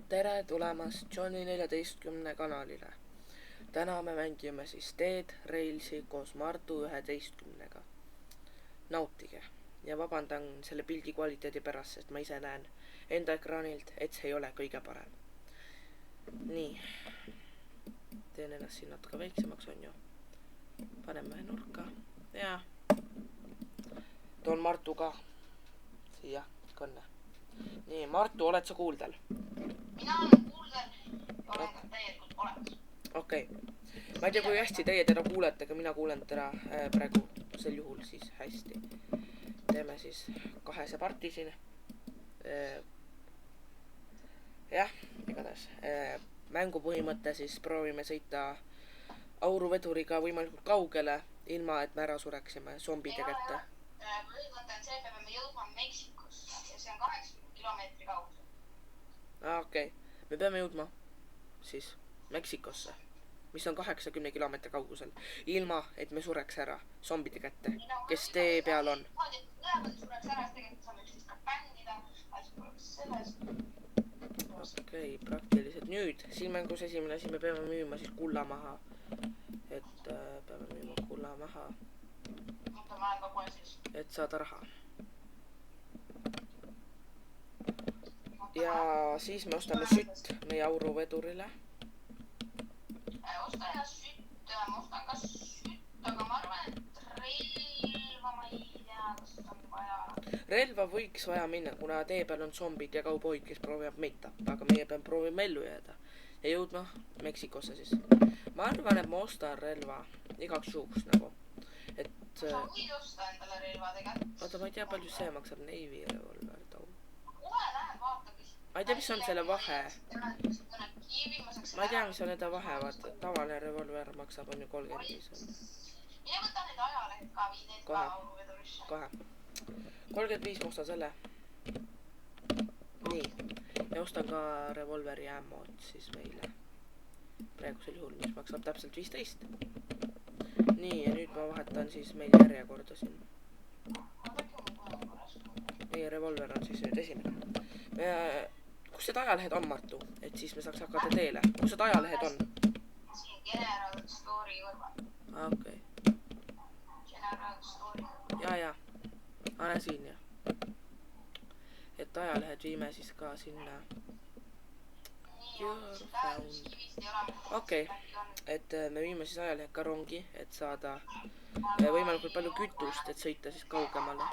tere tulemast Johnny 14 kanalile. Täna me mängime siis Dead Railsi koos Martu 11-ga. Nautige ja vabandan selle pildi kvaliteedi pärast, sest ma ise näen enda ekraanilt, et see ei ole kõige parem. Nii, teen ennast siin natuke väiksemaks, on ju. Paneme ühe nurka ja toon Martu ka siia kõnne. Nii, Martu, oled sa kuuldel? Mina olen kuuldel ja olen ka täielikult olemas. Okei. Ma ei tea, kui hästi teie teda kuulete, aga mina kuulen teda praegu sel juhul siis hästi. Teeme siis kahese parti siin. Jah, igatahes. Mängu põhimõte siis proovime sõita auruveduriga võimalikult kaugele, ilma et me ära sureksime zombide kätte. Põhimõte on see, et me peame jõudma Meksikosse ja see on 80 kilomeetri kaugusel. Okei. Me peame jõudma siis Meksikosse, mis on 80 kilomeetri kaugusel, ilma et me sureks ära zombide kätte, kes tee peal on. Mõlemad sureks ära, siis tegelikult saame üksteist ka bängida, asi poleks selles. Okei, praktiliselt. Nüüd, siin mängus esimene asi, me peame müüma siis kulla maha. Et peame müüma kulla maha, Oota, ma olen ka kohe siis. et saada raha. Ja siis me ostame sütt meie auruvedurile. Ostan ja sütt, ma ostan ka sütt, aga ma arvan, et relva ma ei tea, kas on vaja. Relva võiks vaja minna, kuna tee peal on zombid ja kauboid, kes proovivad meid tappa, aga meie peame proovima ellu jääda ja jõudma Meksikosse siis. Ma arvan, et ma ostan relva igaks juhuks nagu, et Sa võid osta endale relva tegelikult. oota, ma ei tea, palju see maksab, Navy revolver tau. Kohe lähen vaata, mis. Ma ei tea, mis on selle vahe. Ma ei tea, mis on nende vahe, vaata, tavaline revolver maksab on ju 35. Mine võta need ajalehed ka, vii need ka auruvedurisse. Kohe. 35 ma ostan selle. Nii. Ja ostan ka revolveri ammot siis meile. Praegusel juhul, mis maksab täpselt 15. Nii, ja nüüd ma vahetan siis meil järjekorda siin. Meie revolver on siis nüüd esimene. Kus need ajalehed on, Martu? Et siis me saaks hakata teele. Kus need ajalehed on? Siin General Story kõrval. Okei. General Story. Ja. Anna siin ja. Et ajalehed viime siis ka sinna. Okei. Et me viime siis ajalehed ka rongi, et saada võimalikult palju kütust, et sõita siis kaugemale.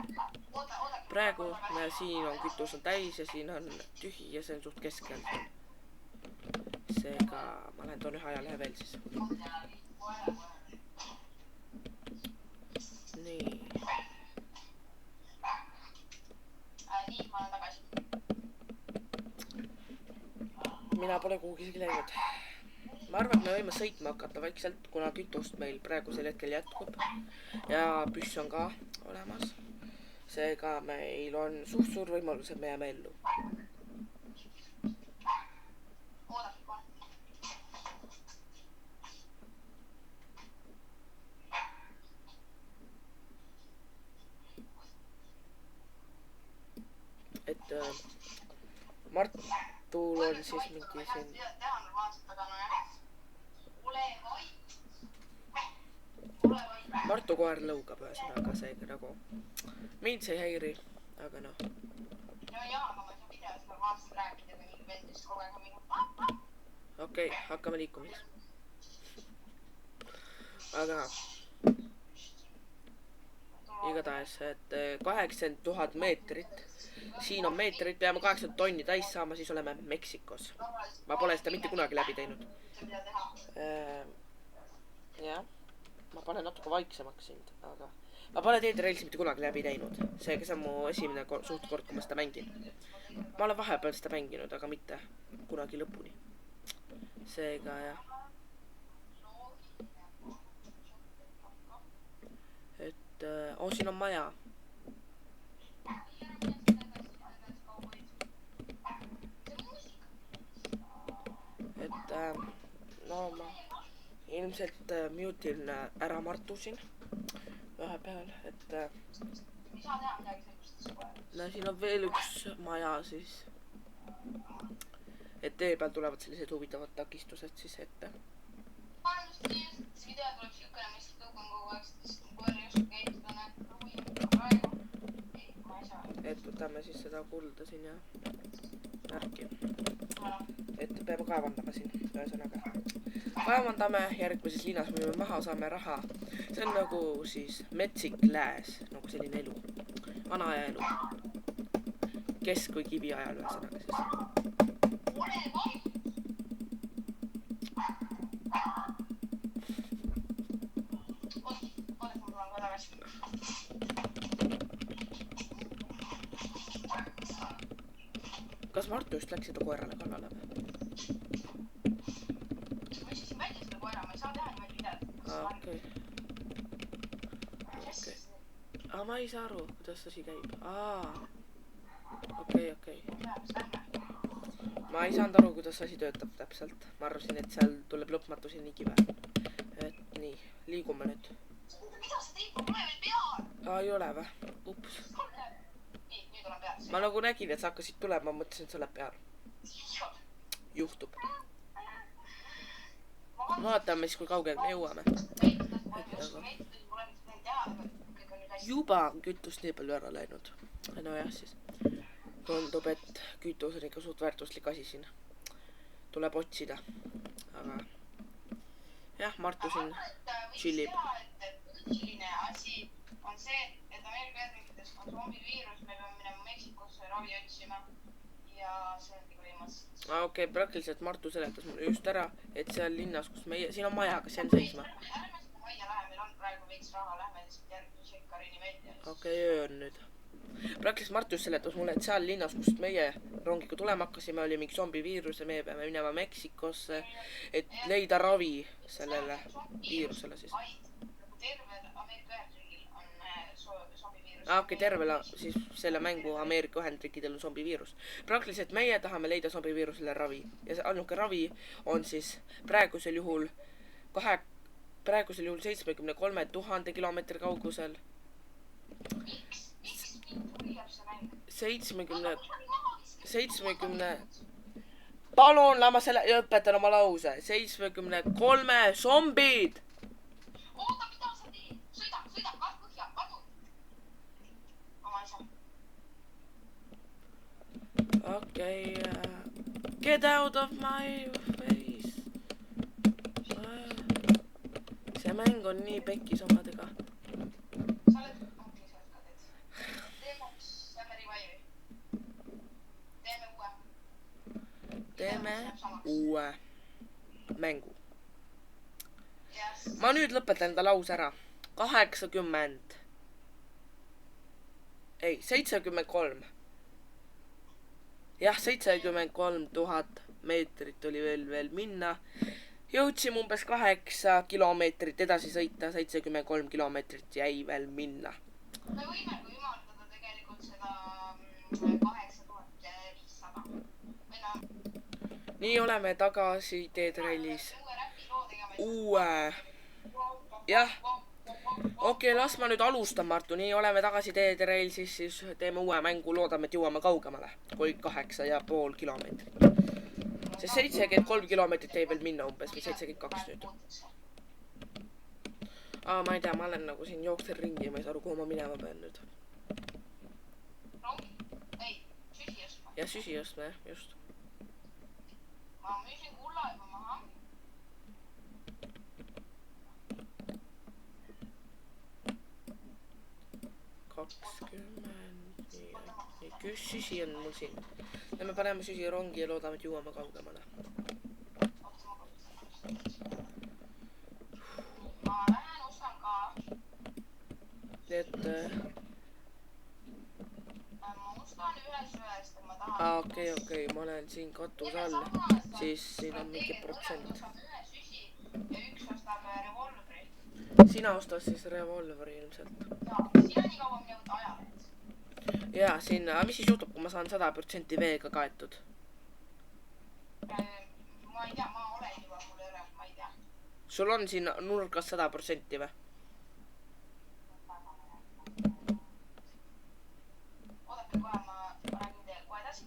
Praegu siin on kütus on täis ja siin on tühi ja see on suht keskel. Seega ma lähen toon ühe ajalehe veel siis. Nii. Nii, ma olen tagasi. Mina pole kuhugi läinud. Ma arvan, et me võime sõitma hakata vaikselt, kuna kütust meil praegusel hetkel jätkub. Ja püss on ka olemas. Seega meil on suht suur võimalus, et me jääme ellu. Et Martul on siis mingi siin. Teha normaalselt, aga no jah. Ole vait. Martu koer lõugab ühesõnaga seega nagu. Mind see ei häiri, aga noh. No jaa, aga ma ei saa videos normaalselt rääkida, kui mingi vend just kogu aeg on mingi. Okei, hakkame liikuma siis. Aga igatahes, et 80 000 meetrit. Siin on meetrit, peame 80 tonni täis saama, siis oleme Meksikos. Ma pole seda mitte kunagi läbi teinud. Jah, ma panen natuke vaiksemaks sind, aga ma pole Dead Railsi mitte kunagi läbi teinud. Seega see on mu esimene suht kord, kui ma seda mängin. Ma olen vahepeal seda mänginud, aga mitte kunagi lõpuni. Seega jah. Et siin on maja. Et no ma ilmselt mutin ära Martu siin vahepeal, et no siin on veel üks maja siis. et et tee peal tulevad sellised huvitavad takistused siis ette. See video tuleb siukene, mis tõukan kogu aeg, sest koer ei oska ehitada, praegu. Ei, ma ei saa. Et võtame siis seda kulda siin ja märki. Et peame kaevandama siin, ühesõnaga. Kaevandame, järgmises linnas müüme maha, saame raha. See on nagu siis metsik lääs, nagu selline elu. Vana aja elu. Kesk- või kivi ajal ühesõnaga siis. Ole vait! Oodake, ma tulen kohe tagasi. Kas Martu just läks seda koerale kallale või? Ma istusin välja seda koera, ma ei saa teha niimoodi videot. Okei. Aga ma ei saa aru, kuidas asi käib. Okei. Ma ei saanud aru, kuidas asi töötab täpselt. Ma arvasin, et seal tuleb lõpmatuseni kive. Et nii, liigume nüüd. Mida sa teed? Ma pole veel peal! Ei ole või? Ups. Nii, nüüd olen peal. Ma nagu nägin, et sa hakkasid tulema, ma mõtlesin, et sa oled peal. Juhtub. Vaatame siis, kui kaugele me jõuame. Juba on kütust nii palju ära läinud. No jah, siis tundub, et kütus on ikka suht väärtuslik asi siin. Tuleb otsida. Aga jah, Martu siin chillib. Põhiline asi on see, et Ameerika Ühendriikides on zombiviirus, me peame minema Meksikosse ravi otsima ja see on põhimõtteliselt. Okei, praktiliselt Martu seletas mulle just ära, et seal linnas, kus meie, siin on maja, kas see on seisma? Ärme seda majja lähe, meil on praegu veits raha, lähme lihtsalt järgmise Šekkarini välja. Okei, öö on nüüd. Praktiliselt Martu seletas mulle, et seal linnas, kust meie rongiga tulema hakkasime, oli mingi zombiviirus ja meie peame minema Meksikosse, et leida ravi sellele viirusele siis. Tervel Ameerika Ühendriigil on zombiviirus. Okei, tervel siis selle mängu Ameerika Ühendriikidel on zombiviirus. Praktiliselt meie tahame leida zombiviirusele ravi. Ja see ainuke ravi on siis praegusel juhul 73 000 kilomeetri kaugusel. Miks mind huviab see mäng? 70... Palun, ma õpetan oma lause. 73 zombid! Oota, mida sa teed? Sõida, kaart põhja, kadu! Oma isa. Okei, get out of my face. See mäng on nii pekkis omadega. Sa oled... Okei, sa oled ka teed. Teeme revive'i. Teeme uue mängu. Yes. Ma nüüd lõpetan enda lause ära. 73. Jah, 73 000 meetrit oli veel minna. Jõudsime umbes 8 kilomeetrit edasi sõita, 73 kilomeetrit jäi veel minna. Me võime ka ümardada tegelikult seda 8500. Nii oleme tagasi teetrallis. Jah. Okei, las ma nüüd alustan, Martu. Nii oleme tagasi teetrail, siis teeme uue mängu. Loodame, et jõuame kaugemale kui 8,5 kilomeetrit. See 73 kilomeetrit jäi veel minna umbes või 72 nüüd. Ma ei tea, ma olen nagu siin jooksen ringi ja ma ei saa aru, kuhu ma minema pean nüüd. Ja süsi ostma, jah, just. Ma müüsin kulla juba maha. 20. Nii, süsi on mul siin. Ja me paneme süsi rongi ja loodame, et jõuame kaugemale. Ma lähen ostan ka. Et... Ma ostan ühest, et ma tahan... Okei, ma olen siin katuse all. Siis siin on mingi protsent. Ühe süsi ja üks ostab revolvri. Sina ostas siis revolveri ilmselt. Jaa, sina nii kaua mine võtta ajalehed. Jaa, siin, mis siis juhtub, kui ma saan 100% veega kaetud? Ma ei tea, ma olen juba, mul ei ole, ma ei tea. Sul on siin nurgas 100% või? Oodake kohe, ma räägin teile kohe edasi.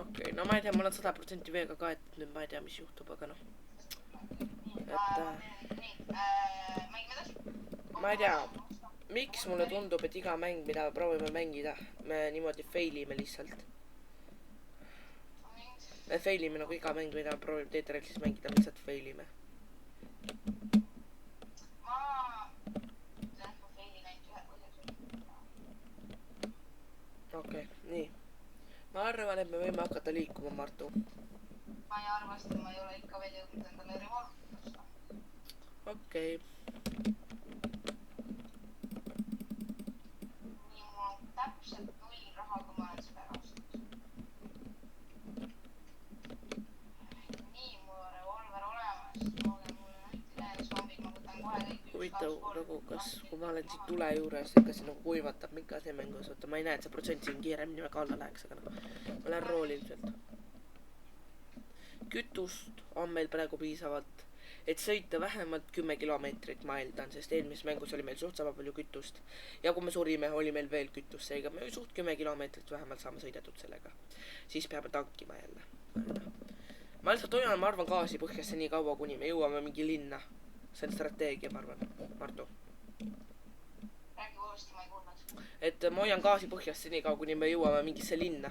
okei, no ma ei tea, ma olen 100% veega kaetud, nüüd ma ei tea, mis juhtub, aga noh. mängime edasi. Ma ei tea, miks mulle tundub, et iga mäng, mida proovime mängida, me niimoodi failime lihtsalt. Me failime nagu iga mäng, mida proovime Dead Railsis mängida, me lihtsalt failime. Okei, nii. Ma arvan, et me võime hakata liikuma, Martu. Ma ei arva, sest ma ei ole ikka veel jõudnud endale revolvrit osta. Okei. Nii, mul on täpselt 0 raha, kui ma olen seda ära ostnud. Nii, mul on revolver olemas. Mulle need zombid, ma võtan kohe kõik. Huvitav, nagu kas, kui ma olen siin tule juures, kas see nagu kuivatab mind ka see mängus, oota, ma ei näe, et see protsent siin kiiremini väga alla läheks, aga noh, ma lähen rooli ilmselt. Kütust on meil praegu piisavalt, et sõita vähemalt 10 kilomeetrit, ma eeldan, sest eelmises mängus oli meil suht sama palju kütust. Ja kui me surime, oli meil veel kütust, seega me suht 10 kilomeetrit vähemalt saame sõidetud sellega. Siis peame tankima jälle. Ma lihtsalt hoian, ma arvan, gaasi põhjasse nii kaua, kuni me jõuame mingi linna. See on strateegia, ma arvan, Martu. Räägi uuesti, ma ei kuulnud. Et ma hoian gaasi põhjasse nii kaua, kuni me jõuame mingisse linna.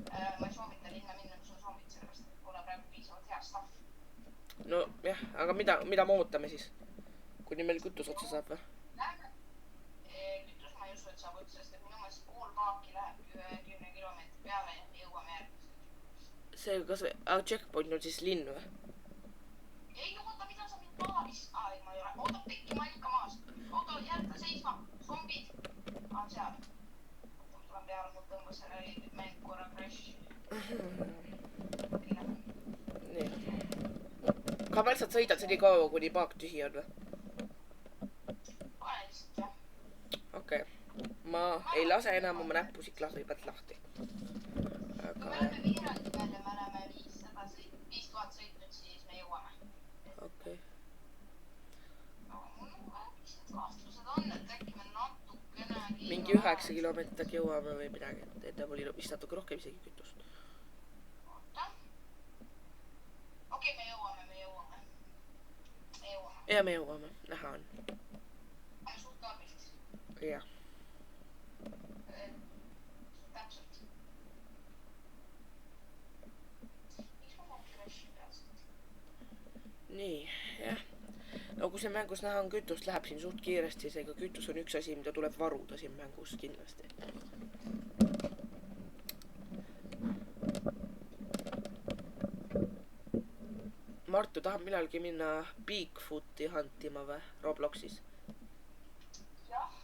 Ma ei soovita linna minna, kus on zombid, sellepärast, et pole praegu piisavalt hea stuff. No jah, aga mida me ootame siis? Kuni meil kütus otsa saab või? Lähme. Kütus ma ei usu, et saab otsa, sest et minu meelest pool paaki läheb 10 kilomeetri peale ja me jõuame järgmisele. See kas või, checkpoint on siis linn või? Ei, oota, mida sa mind paavis? Ei, ma ei ole. Oota, tekki ma ikka maas. Oota, jätta seisma. Zombid. On seal. Oota, ma tulen peale, mul tõmbas selle mäng korra crash. Nii. Ka ma lihtsalt sõidan see nii kaua, kuni paak tühi on või? Pane lihtsalt, jah. Okei. Ma ei lase enam oma näppusid klahvi pealt lahti. Kui me oleme viirandi peal ja me oleme 5000 sõitnud, siis me jõuame. Okei. Aga mul nagu väikesed kahtlused on, et äkki me natukene... Mingi 9 kilomeetrit äkki jõuame või midagi. Et oli vist natuke rohkem isegi kütust. Oota. Okei, me jõuame. Ja me jõuame. Näha on. Suht kaabist. Jah. Täpselt. Miks ma näen crashi pealselt? Nii, jah. No kui see mängus näha on kütust, läheb siin suht kiiresti, seega kütus on üks asi, mida tuleb varuda siin mängus kindlasti. Martu, tahab millalgi minna Bigfooti hantima või Robloxis? Jah.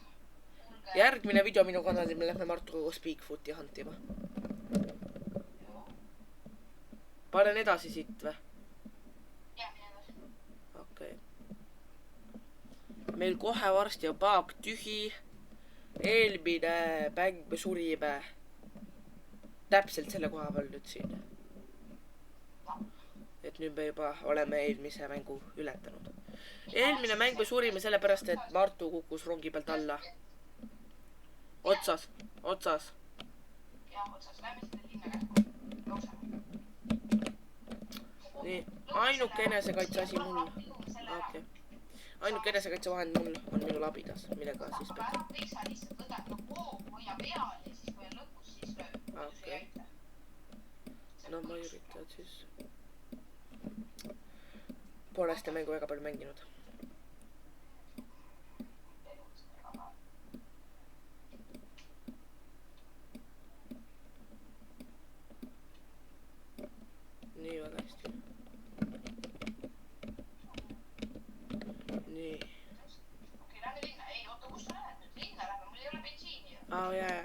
Järgmine video minu kanalil, me lähme Martuga koos Bigfooti hantima. Panen edasi siit või? Jah, mine edasi. Okei. Meil kohe varsti on paak tühi. Eelmine mäng me surime täpselt selle koha peal nüüd siin. Et nüüd me juba oleme eelmise mängu ületanud. Eelmine mäng me surime sellepärast, et Martu kukkus rongi pealt alla. Otsas. Jah, otsas. Lähme selle linna kähku. Jookseme. Nii, ainuke enesekaitse asi mul. Okei. Ainuke enesekaitsevahend mul on minu labidas, millega siis peab. Ära teisa lihtsalt võtab hoogu, hoia peal ja siis kui on lõpus, siis lööb. Okei. No ma üritan siis. Pole seda mängu väga palju mänginud. Nii väga hästi. Nii. Okei, lähme linna. Ei, oota, kus sa lähed nüüd? Linna lähme, mul ei ole bensiini. Jaa.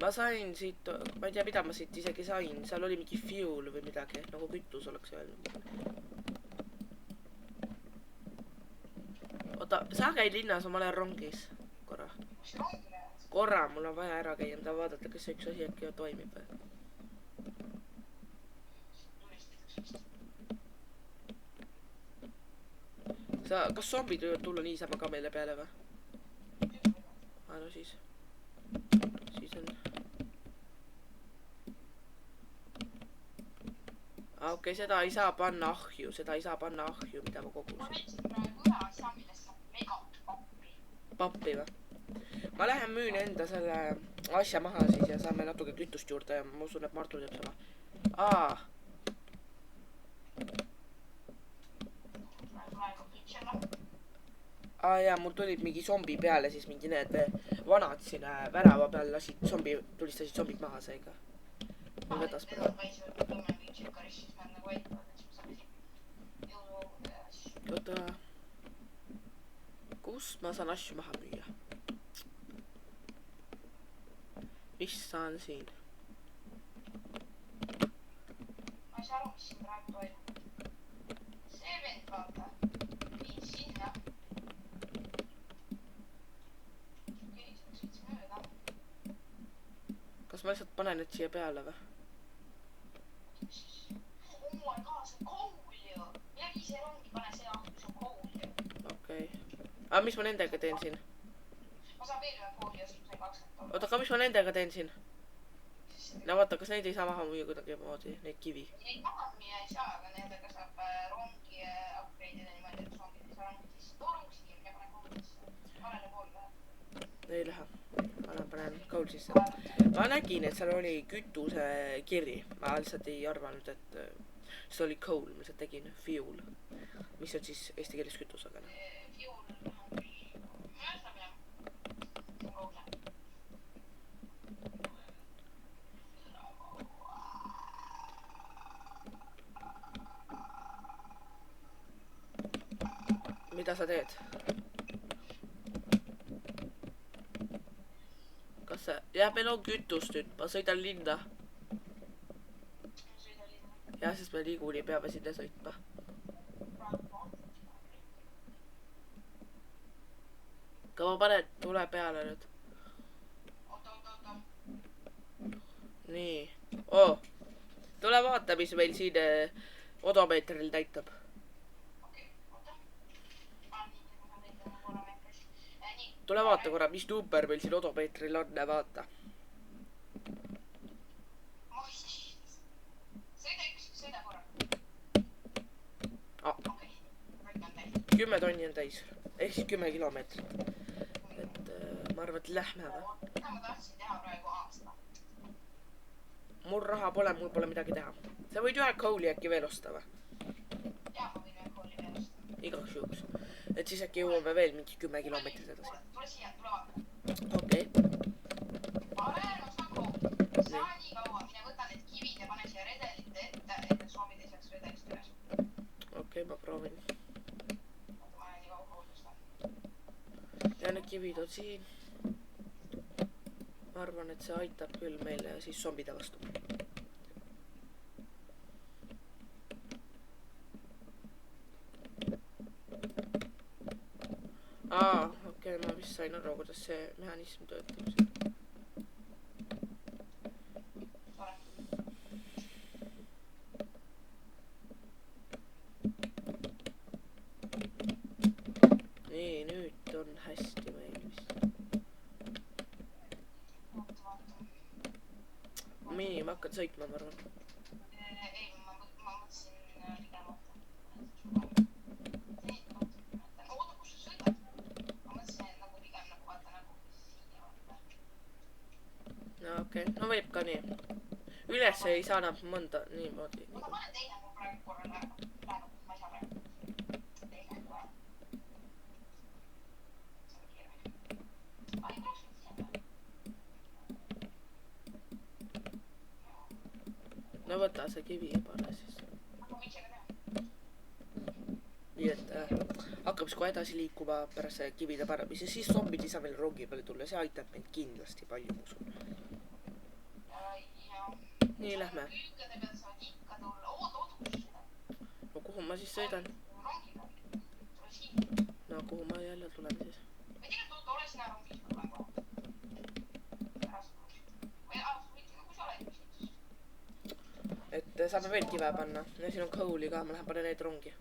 Ma sain siit, ma ei tea, mida ma siit isegi sain. Seal oli mingi fuel või midagi, nagu kütus oleks öelnud. Oota, sa käid linnas, ma lähen rongis korra. Kus rongi lähed? Korra, mul on vaja ära käia, vaadata, kas see üks asi äkki toimib või. Kas zombid võivad tulla niisama ka meile peale või? No siis on. okei, seda ei saa panna ahju, mida ma kogusin. ma leidsin praegu ühe asja, millest saab megat pappi. Pappi või? Ma lähen müün enda selle asja maha siis ja saame natuke kütust juurde ja ma usun, et Martu teeb sama. Ja mul tulid mingi zombi peale, siis mingi need vanad siin värava peal tulistasid zombid maha seega. Mul vedas praegu. Oota, kus ma saan asju maha müüa? Mis saan siin? Ma ei saa aru, mis siin praegu toimub. See vend, vaata, viid sinna. Keegi selleks võiks mööda. Kas ma lihtsalt panen need siia peale või? Oh my god, see on koul ju. Mine vii see rongi, pane see ahju, see on koul ju. Okei. Mis ma nendega teen siin? Ma saan veel ühe kooli osta, see 20 $. Oota, aga mis ma nendega teen siin? No vaata, kas neid ei saa maha müüa kuidagi moodi, neid kivi? Neid maha müüa ei saa, aga nendega saab rongi upgrade'ida niimoodi, et zombid ei saa rongi sisse. Too rong siia, mine pane koolidesse. Valele poole läheb. Ei lähe. Panen kool sisse. Ma nägin, et seal oli kütuse kiri. Ma lihtsalt ei arvanud, et see oli coal, ma lihtsalt tegin fuel. Mis on siis eesti keeles kütus, aga noh. Fuel on küll. Ma ei saa minema. See on kool. Mida sa teed? Kas see... Jah, meil on kütust nüüd. Ma sõidan linna. Jah, sest me liiguni peame sinna sõitma. Ka ma panen tule peale nüüd. Nii. Tule vaata, mis meil siin odomeetril näitab. Tule vaata korra, mis number meil siin odomeetril on, vaata. Sõida 10 tonni on täis. Ehk siis 10 kilomeetrit. Et ma arvan, et lähme või? Mida ma tahtsin teha praegu aasta? Mul raha pole, mul pole midagi teha. Sa võid ühe kooli äkki veel osta või? Jaa, ma võin ühe kooli veel osta. Igaks juhuks. Et siis äkki jõuame veel mingi 10 kilomeetrit edasi. Tule siia, tule vaata. Okei. Pane osta kooli. Saa nii kaua, mine võta need kivid ja pane siia redelite ette, et need zombid ei saaks redelist üles. Okei, ma proovin. Ma olen nii kaua kooli osta. Ja need kivid on siin. Ma arvan, et see aitab küll meile siis zombide vastu. Okei, ma vist sain aru, kuidas see mehhanism töötab siin. Nii, nüüd on hästi meil vist. Nii, ma hakkan sõitma, ma arvan. Ei, ma mõtlesin pigem oota. Oota, kus sa sõidad? Ma mõtlesin nagu pigem nagu vaata nagu siia vaata. No okei, no võib ka nii. Üles ei saa nad mõnda niimoodi. Oota, pane teine mul praegu korra läheb. Ma ei saa praegu. Teine kohe. See on kiire. Ai, praegu siia peale. No võta see kivi ja pane siis. Nii et hakkab siis kohe edasi liikuma pärast see kivide panemise, siis zombid ei saa meil rongi peale tulla, see aitab meid kindlasti palju, ma usun. Nii, lähme. No kuhu ma siis sõidan? No kuhu ma jälle tulen siis? Et saame veel kive panna. Ja siin on coal'i ka, ma lähen panen need rongi.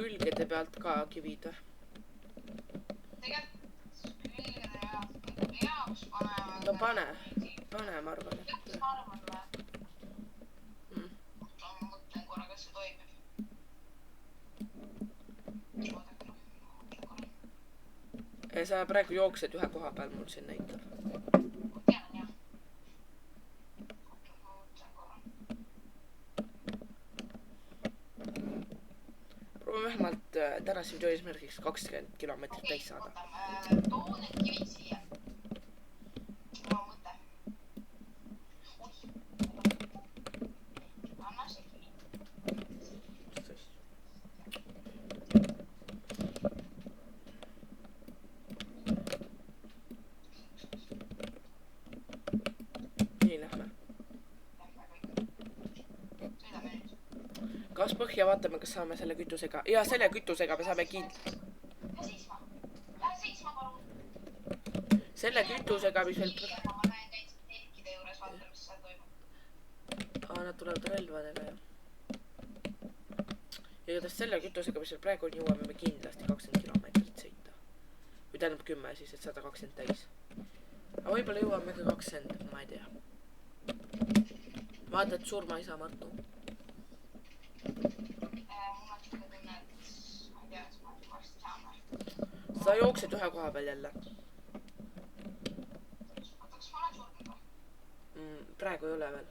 külgede pealt ka kivid või? tegelikult külgede peaks panema. no pane, ma arvan, et. Kas ma arvan või? Ma mõtlen korra, kas see toimib. Sa praegu jooksed ühe koha peal, mul siin näitab. Ma tean jah. Ma mõtlen korra. proovime vähemalt tänase video eesmärgiks 20 kilomeetrit täis saada. Too need kivid siia. Ma mõtlen. Anna see kivi. nii, lähme. Sõidame nüüd. kas põhja vaatame, kas saame selle kütusega. ja selle kütusega me saame kindlasti. Lähe seisma, palun. selle kütusega, mis meil. Ma näen täitsa telkide juures, vaata, mis seal toimub. Nad tulevad relvadega ja. ja igatahes selle kütusega, mis meil praegu on, jõuame me kindlasti 20 kilomeetrit sõita. või tähendab 10 siis, et 120 täis. aga võib-olla jõuame ka 20, ma ei tea. vaata, et surma ei saa Martu. Mul on siuke tunne, et ma ei tea, et ma varsti saan või. sa jooksed ühe koha peal jälle. Oota, kas ma olen surnud või? praegu ei ole veel.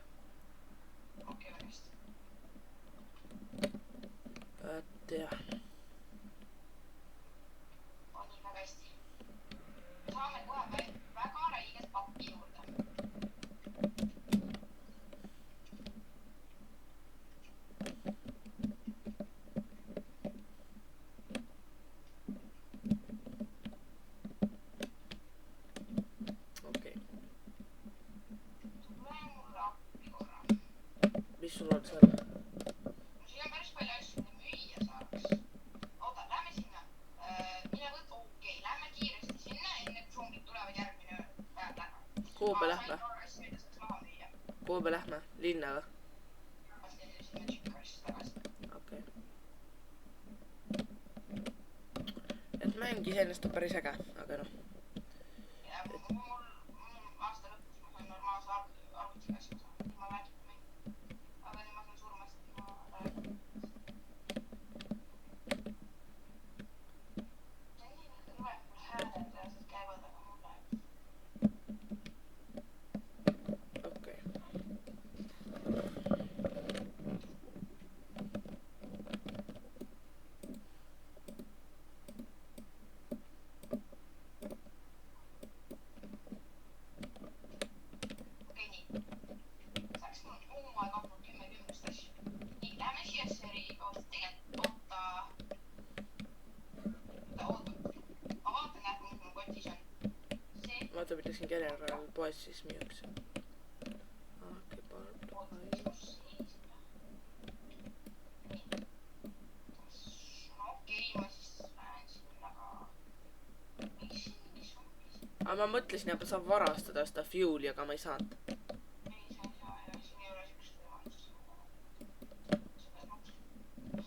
Okei, väga hästi. et jah. On nii väga hästi. Me saame kohe väga räiget pappi juurde. okei. Tule mulle appi korra. mis sul on seal? No siin on päris palju asju, mida müüa saaks. Oota, lähme sinna. Mine võtta, okei, lähme kiiresti sinna, enne kui zombid tulevad järgmine päev lähe. kuhu me lähme? kuhu me lähme? linna või? Sinna Chikarisse tagasi. okei. et mäng iseenesest on päris äge, aga noh. Ja mul aasta lõpus ma sain normaalse arvutiga asja saada. Ma räägin mäng. Aga nüüd ma saan surmast, ma räägin. Selline tuleb mul hääled reaalselt käivad, aga mul läheb. okei. Okei, nii. Saaks mul, oh my god, mul 10 asju. Nii, lähme siia seri, oota, tegelikult, oota. Ma vaatan jah, mis mul kotis on. See, vaata, mida siin General poes siis müüakse. oota, mis mul sees on. Nii. No okei, ma siis lähen sinna, aga. Miks siin mingi zombis? aga ma mõtlesin, et ma saan varastada seda fuel'i, aga ma ei saanud. Ei, sa ei saa ja siin ei ole siukest võimalust. Sa pead maksma.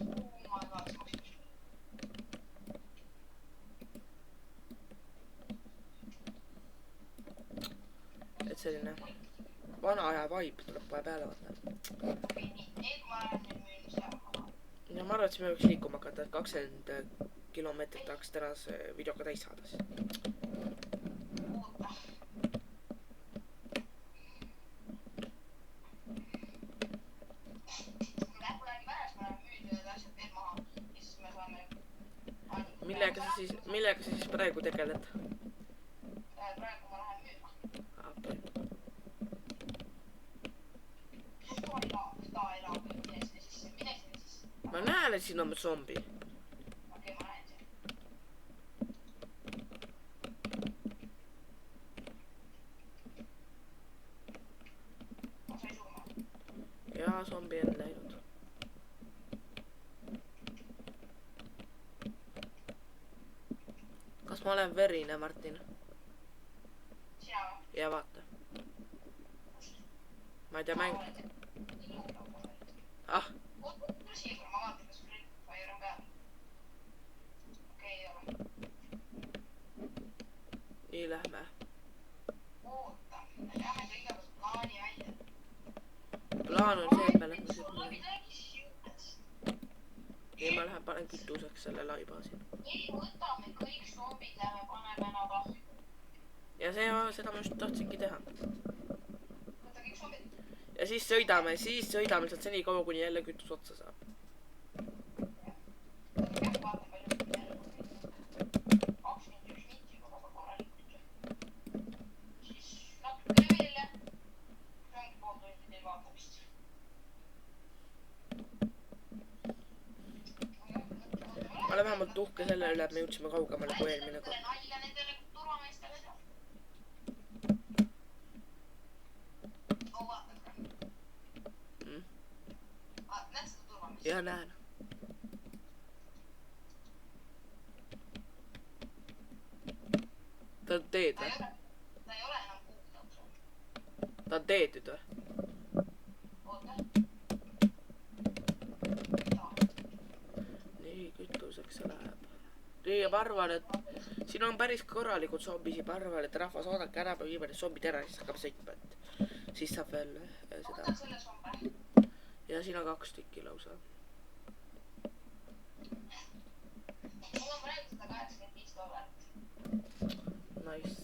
Oh my god, sa maksid. et selline vana aja vibe tuleb kohe peale vaata. Okei, nii, need ma lähen nüüd müün seal maha. ja ma arvan, et siis me võiks liikuma hakata, et 20 kilomeetrit tahaks tänase videoga täis saada siis. Oota. Läheb kuidagi pärast, ma lähen müün need asjad veel maha. Ja siis me saame. millega sa siis praegu tegeled? Praegu ma lähen müüma. okei. Kus ta elab? Mine sinna sisse. ma näen, et siin on zombi. Okei, ma lähen siia. Ma sain surma. ja zombi on läinud. kas ma olen verine, Martin? Sina või? ja vaata. ma ei tea, mäng. ah, Oota, siia, ma vaatan, kas Free Fire on peal. ma lähen panen kütuseks selle laiba siin. ei, võtame kõik zombid, lähme paneme nad ahju. Ja seda ma just tahtsingi teha. Võta kõik zombid. Ja siis sõidame sealt seni kaua, kuni jälle kütus otsa saab. Vaata palju jälle 21 minti juba korralikult. Siis natuke veel ja ongi pool tundi teil vaatamist. Ma olen vähemalt uhke selle üle, et me jõudsime kaugemale kui eelmine kord. Nalja nendele turvameestele seal. Oh, vaata ka. Näed seda turvameest? Ja näen. Ta on teed või? Ta ei ole enam kuuldav. Ta on teedid või? Oota. Nii, kütuseks see läheb. Nii, ma arvan, et siin on päris korralikud zombisid. Ma arvan, et rahvas oodake ära, me viime need zombid ära, siis hakkab sõitma, et siis saab veel seda. Võtan selle zombe. Ja siin on 2 tükki lausa. Mul on praegu $185. Nice.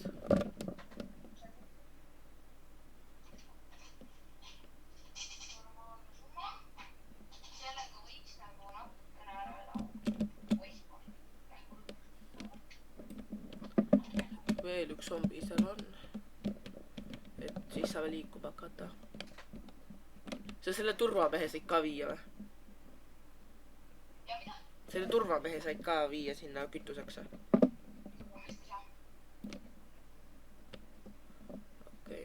Sellega võiks nagu natukene ära elada. Veel üks zombi seal on. Et siis saame liikuma hakata. Sa selle turvamehe said ka viia või? Ja mida? Selle turvamehe said ka viia sinna kütuseks või? Okei.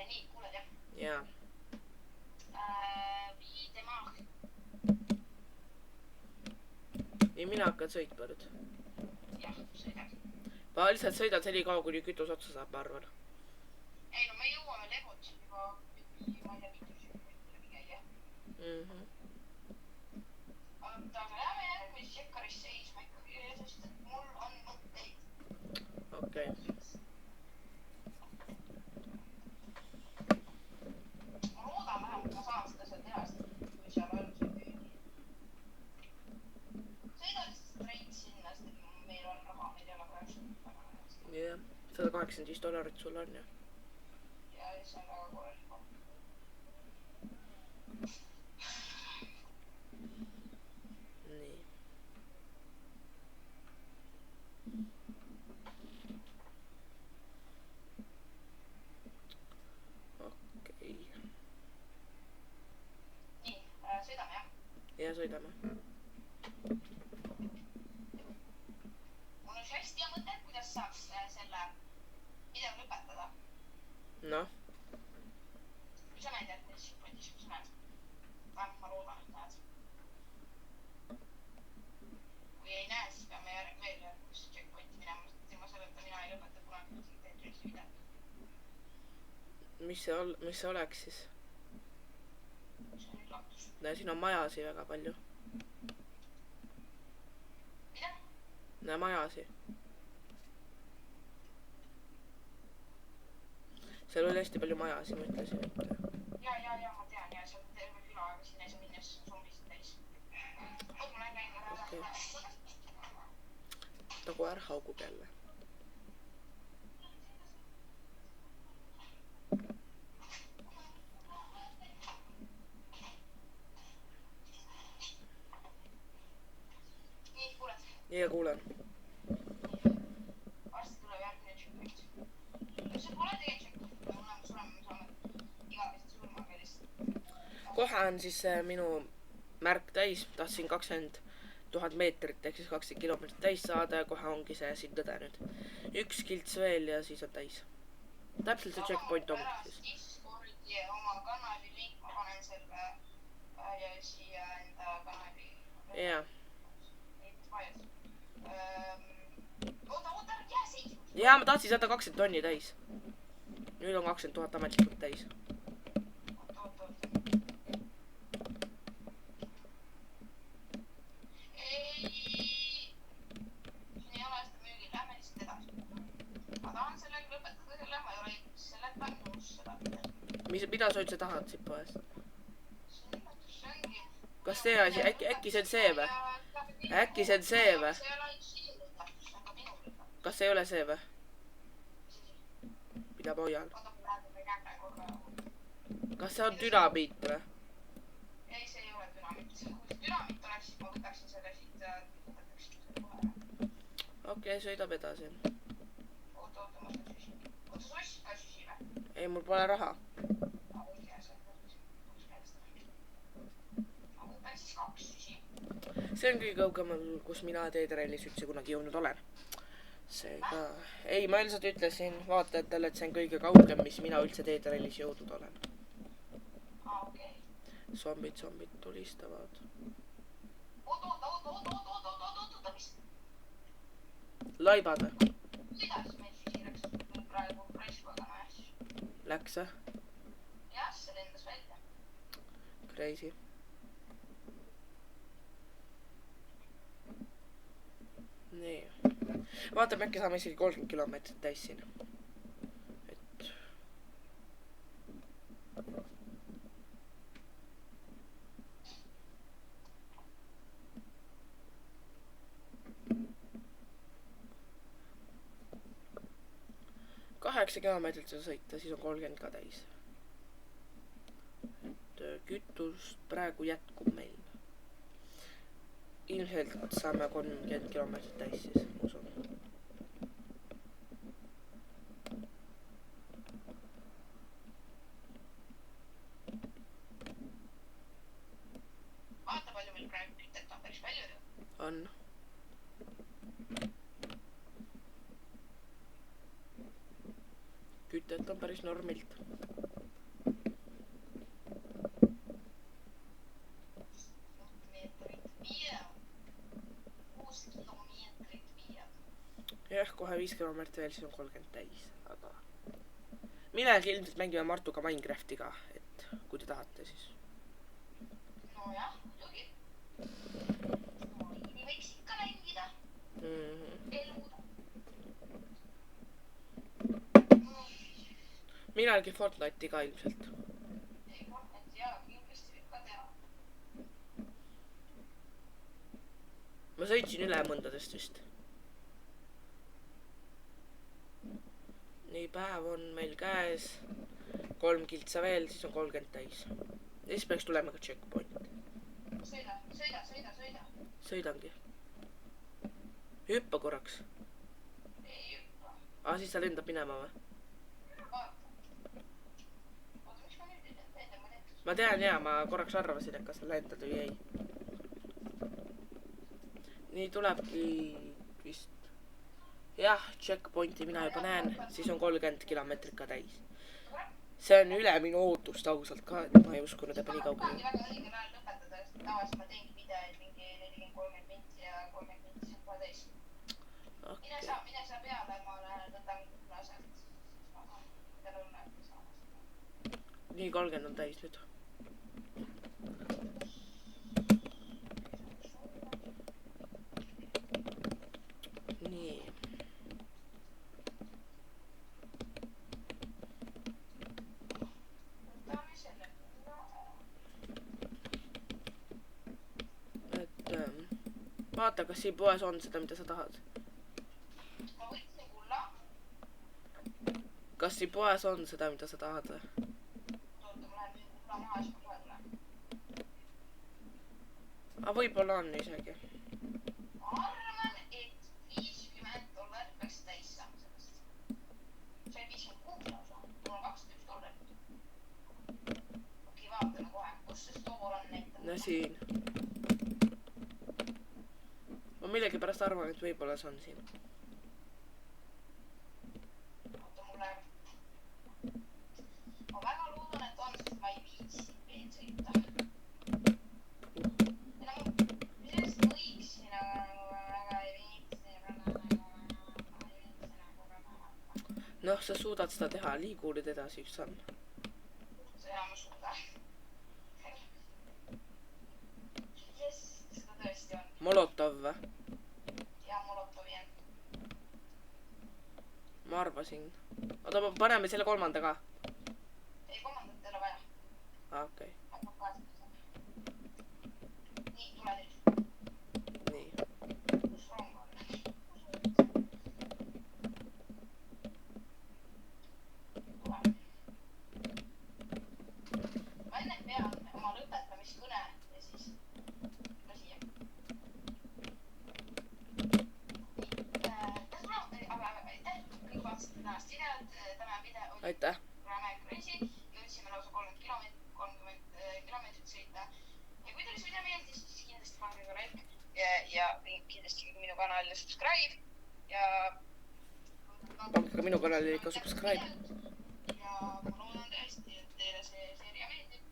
Nii, kuuled jah? Jaa. Vii tema. Nii, mina hakkan sõitma nüüd. Jah, sõidad. Ma lihtsalt sõidan seni kaua, kuni kütus otsa saab, ma arvan. Ei no me jõuame Lebotsi juba, ma ei tea, mitu läbi käia. Aga lähme järgmises Jekkaris seisma ikkagi, sest et mul on mõtteid. Okei. Ma loodan vähemalt, ma saan seda seal teha, sest kui seal on see küün. Sõida lihtsalt straight sinna, sest et meil on raha, meil ei ole praegu väga näest. Jah, $185 sul on, jah. Ja see on väga korralik. Nii. Okei. Nii, sõidame jah. Ja sõidame. Mul on hästi hea mõte, kuidas saaks selle video lõpetada. Noh. Kui sa näed järgmises checkpointis, kui sa näed. Ma loodan, et näed. Kui ei näe, siis peame veel järgmisse checkpointi minema, sest ilma selleta mina ei lõpeta kunagi Tetrise videot. Mis see oleks siis? See on üllatus. Siin on majasi väga palju. Mida? Näe majasi. Seal oli hästi palju majasi, ma ütlesin, et... Ja, ma tean, ja seal on terve küla, aga siin ei saa minna, sest on zombisid täis. Oot, ma lähen käin ära. Nagu ära haugub jälle. Nii, kuuled? Ja kuulen. Varsti tuleb järgmine checkpoint. See pole tegelikult checkpoint, kui me sureme, me saame igavesti surma, aga lihtsalt... Kohe on siis minu märk täis. Tahtsin 20 000 meetrit ehk siis 20 kilomeetrit täis saada ja kohe ongi see siin tõde nüüd. Üks kilts veel ja siis on täis. Täpselt see checkpoint ongi siis. Discordi oma kanali link ma panen selle ja siia enda kanali. Jaa. Oota, jää seisma. Jaa, ma tahtsin saada 20 tonni täis. Nüüd on 20 000 ametlikult täis. Oota. Ei. Siin ei ole seda müügil, lähme lihtsalt edasi. Ma tahan sellega lõpetada selle, ma ei ole sellega nõus seda. mida sa üldse tahad siit poest? see ongi. Kas see asi, äkki see on see või? Äkki see on see või? see ei ole ainult sinu üllatus, see on ka minu üllatus. Kas see ei ole see või? Mida ma hoian? oota, ma praegu ei näe korra. Kas see on dünamiit või? ei, see ei ole dünamiit. kui dünamiit oleks, siis ma võtaksin selle siit ja võtaksin selle kohe. Okei, sõidab edasi. oota, ma ostan süsi. oota, sa ostsid ka süsi või? Ei, mul pole raha. ma võtan siis 2 süsi. See on kõige kaugemal, kus mina teetrallis üldse kunagi jõudnud olen. Seega... Ei, ma lihtsalt ütlesin vaatajatele, et see on kõige kaugem, mis mina üldse teetrallis jõudnud olen. okei. Zombid tulistavad. oota, mis? Laibad või? kuidas meil süsi läks praegu raiskuga näes? Läks või? jah, see lendas välja. Crazy. Nii. Vaatame, äkki saame isegi 30 kilomeetrit täis siin. Et... ...8 kilomeetrit sõita, siis on 30 ka täis. Et kütust praegu jätkub meil. Ilmselt saame 30 kilomeetrit täis siis, ma usun. vaata, palju meil praegu kütet on, päris palju ju. On. Kütet on päris normilt. Jah, kohe 5 kilomeetrit veel, siis on 30 täis, aga... Millalgi ilmselt mängime Martuga Minecrafti ka, et kui te tahate, siis... nojah, muidugi. nii võiks ikka mängida. Eluda. Millalgi Fortnite'i ka ilmselt. ei, Fortnite'i jaa, kindlasti võib ka teha. Ma sõitsin üle mõndadest vist. Nii, päev on meil käes. 3 kiltsa veel, siis on 30 täis. Ja siis peaks tulema ka checkpoint. sõida. Sõidangi. Hüppa korraks. ei hüppa. Siis ta lendab minema või? vaata. oota, miks ma nüüd ei tea, ma lendasin. Ma tean jaa, ma korraks arvasin, et kas sa lendad või ei. Nii tulebki vist... Jah, checkpointi mina juba näen, siis on 30 kilomeetrit ka täis. See on üle minu ootust ausalt ka, et ma ei uskunud, et nii kaugele. väga õigel ajal lõpetada, sest tavaliselt ma teengi videoid mingi 40-30 minti ja 30 minti saab kohe täis. mine sa peale, ma võtan laselt. Nii 30 on täis nüüd. Nii. Vaata, kas siin poes on seda, mida sa tahad. ma võtsin kulla. Kas siin poes on seda, mida sa tahad või? oota, ma lähen nüüd kulla maha, siis ma kohe tulen. Aga võib-olla on isegi. ma arvan, et $50 peaks täis saama sellest. see oli 56 lausa, mul on $12. okei, vaatame kohe, kus see stoor on näitanud. No siin. Ma millegipärast arvan, et võib-olla see on siin. oota, mulle... ma väga loodan, et on, sest ma ei viitsi veel sõita. Millest võiksin, aga väga ei viitsi. Noh, sa suudad seda teha, liigu nüüd edasi üks samm. seda ma suudan. Jess, seda tõesti on. Molotov või? ja Molotovi on. Ma arvasin. Oota, paneme selle 3. ka. ei, 3. okei. nii, tule nüüd. Nii. Kus rong on? Tule. Ma enne pean oma lõpetamiskõne ja siis ka siia. Aga aitäh, kõik vaatasid tänast videot. Tämä video oli Aitäh. räme crazy. Jõudsime lausa 30 kilomeetrit sõita. Ja kui teile see video meeldis, siis kindlasti pange ka like ja kindlasti minu kanalile subscribe. Ja Pange ka minu kanalile ikka subscribe. ja ma loodan tõesti, et teile see seeria meeldib.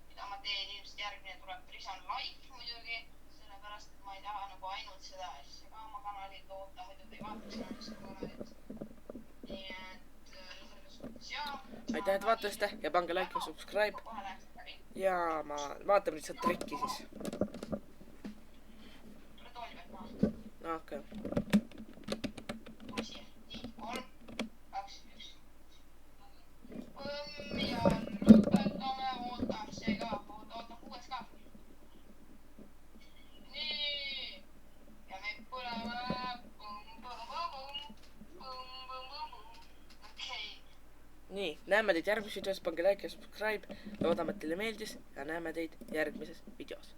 Mida ma teen, ilmselt järgmine tuleb Prisan Life muidugi, sellepärast, et ma ei taha nagu ainult seda asja ka oma kanalilt loota, muidu te ei vaataks enam seda kanalit. Nii et selles suhtes jaa. Aitäh, et vaatasite ja pange like ja subscribe. Kohe läheks läbi. Ja ma vaatame nüüd seda trikki siis. Tule tooli pealt maha. No, okei. Tule siia. Nii, 3, 2, 1. Ja lõpetame, oota, see ka, oota, 6 ka. Nii. Ja me põleme. Okei. Nii, näeme teid järgmises videos, pange like ja subscribe. Loodame, et teile meeldis ja näeme teid järgmises videos.